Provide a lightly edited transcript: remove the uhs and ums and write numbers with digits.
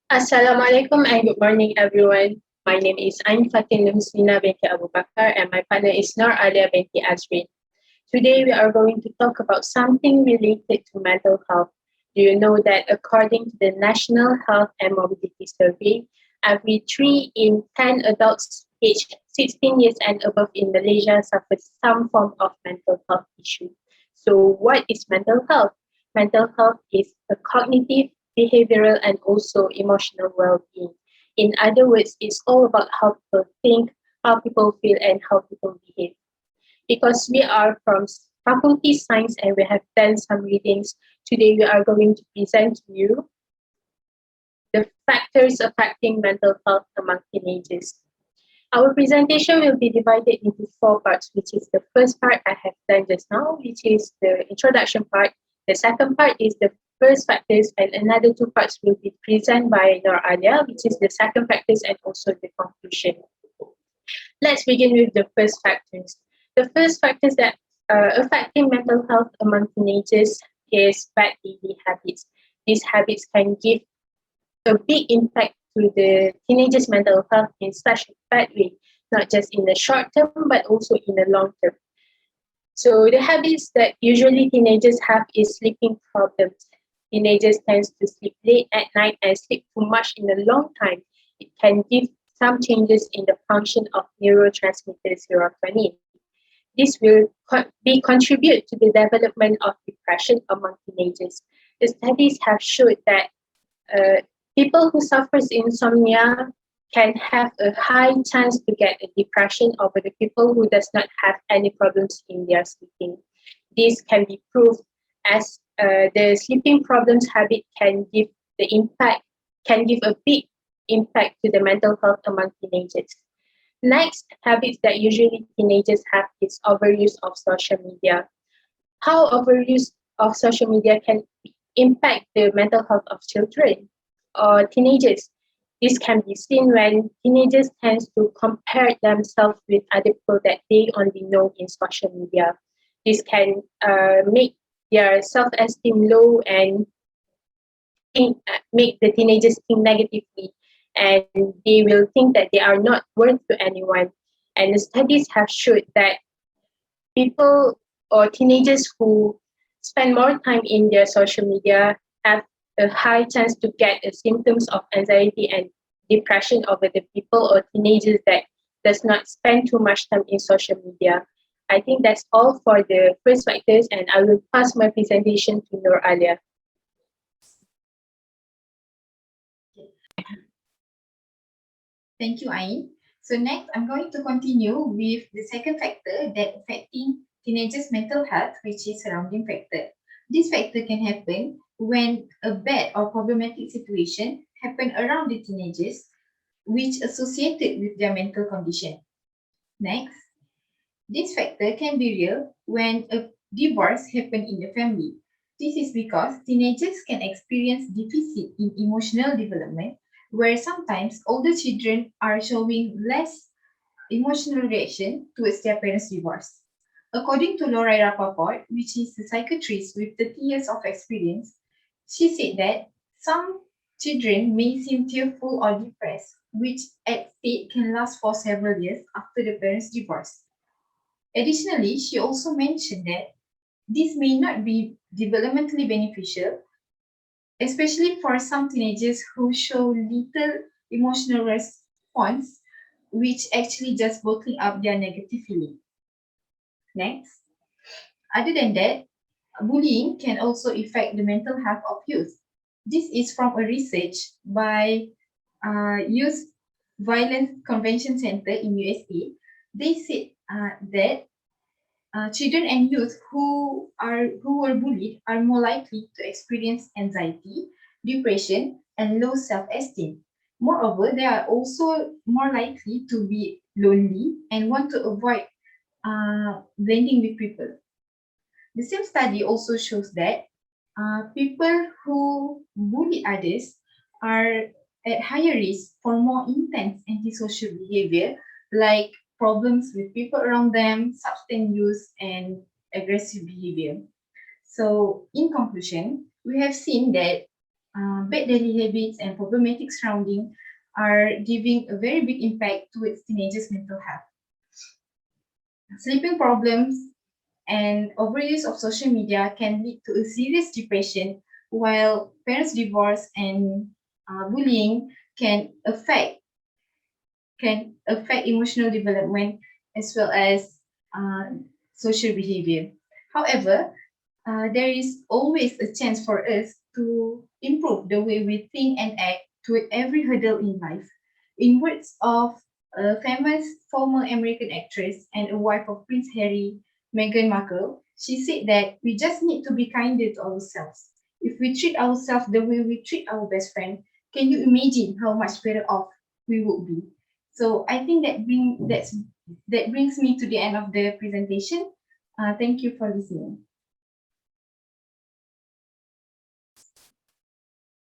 Assalamualaikum and good morning, everyone. My name is Ain Fatin Nurhusnina binti Abu Bakar, and my partner is Nuralia binti Azreen. Today, we are going to talk about something related to mental health. Do you know that according to the National Health and Mobility Survey, every 3 in 10 adults aged 16 years and above in Malaysia suffers some form of mental health issue. So, what is mental health? Mental health is a cognitive, behavioral, and also emotional well being. In other words, it's all about how people think, how people feel, and how people behave. Because we are from faculty science and we have done some readings, today we are going to present to you the factors affecting mental health among teenagers. Our presentation will be divided into 4 parts, which is the first part I have done just now, which is the introduction part. The second part is the first factors, and another 2 parts will be presented by Nuralia, which is the second factors and also the conclusion. Let's begin with the first factors. The first factors that affecting mental health among teenagers is bad daily habits. These habits can give a big impact to the teenagers' mental health in such a bad way, not just in the short term, but also in the long term. So the habits that usually teenagers have is sleeping problems. Teenagers tend to sleep late at night and sleep too much in a long time. It can give some changes in the function of neurotransmitter serotonin. This will contribute to the development of depression among teenagers. The studies have showed that uh, people who suffers insomnia can have a high chance to get a depression over the people who does not have any problems in their sleeping. This can be proved as the sleeping problems habit can give a big impact to the mental health among teenagers. Next, habits that usually teenagers have is overuse of social media. How overuse of social media can impact the mental health of children or teenagers. This can be seen when teenagers tend to compare themselves with other people that they only know in social media. This can make their self-esteem low and make the teenagers think negatively, and they will think that they are not worth to anyone. And the studies have showed that people or teenagers who spend more time in their social media have a high chance to get symptoms of anxiety and depression over the people or teenagers that does not spend too much time in social media. I think that's all for the first factors, and I will pass my presentation to Nuralia. Thank you, Ain. So next, I'm going to continue with the second factor that affecting teenagers' mental health, which is surrounding factor. This factor can happen when a bad or problematic situation happen around the teenagers, which associated with their mental condition. Next, this factor can be real when a divorce happen in the family. This is because teenagers can experience deficit in emotional development, where sometimes older children are showing less emotional reaction towards their parents' divorce. According to Laura Rappaport, which is a psychiatrist with 30 years of experience, she said that some children may seem tearful or depressed, which at state can last for several years after the parents' divorce. Additionally, she also mentioned that this may not be developmentally beneficial, especially for some teenagers who show little emotional response, which actually just bottling up their negative feeling. Next, other than that, bullying can also affect the mental health of youth. This is from a research by Youth Violence Convention Center in USA. They said that children and youth who were bullied are more likely to experience anxiety, depression, and low self-esteem. Moreover, they are also more likely to be lonely and want to avoid blending with people. The same study also shows that people who bully others are at higher risk for more intense antisocial behavior, like problems with people around them, substance use, and aggressive behavior. So, in conclusion, we have seen that bad daily habits and problematic surrounding are giving a very big impact towards teenagers' mental health. Sleeping problems and overuse of social media can lead to a serious depression, while parents' divorce and bullying can affect emotional development as well as uh, social behavior. However, there is always a chance for us to improve the way we think and act toward every hurdle in life. In words of a famous former American actress and a wife of Prince Harry, Meghan Markle, she said that we just need to be kinder to ourselves. If we treat ourselves the way we treat our best friend, can you imagine how much better off we would be? So I think that brings me to the end of the presentation. Thank you for listening.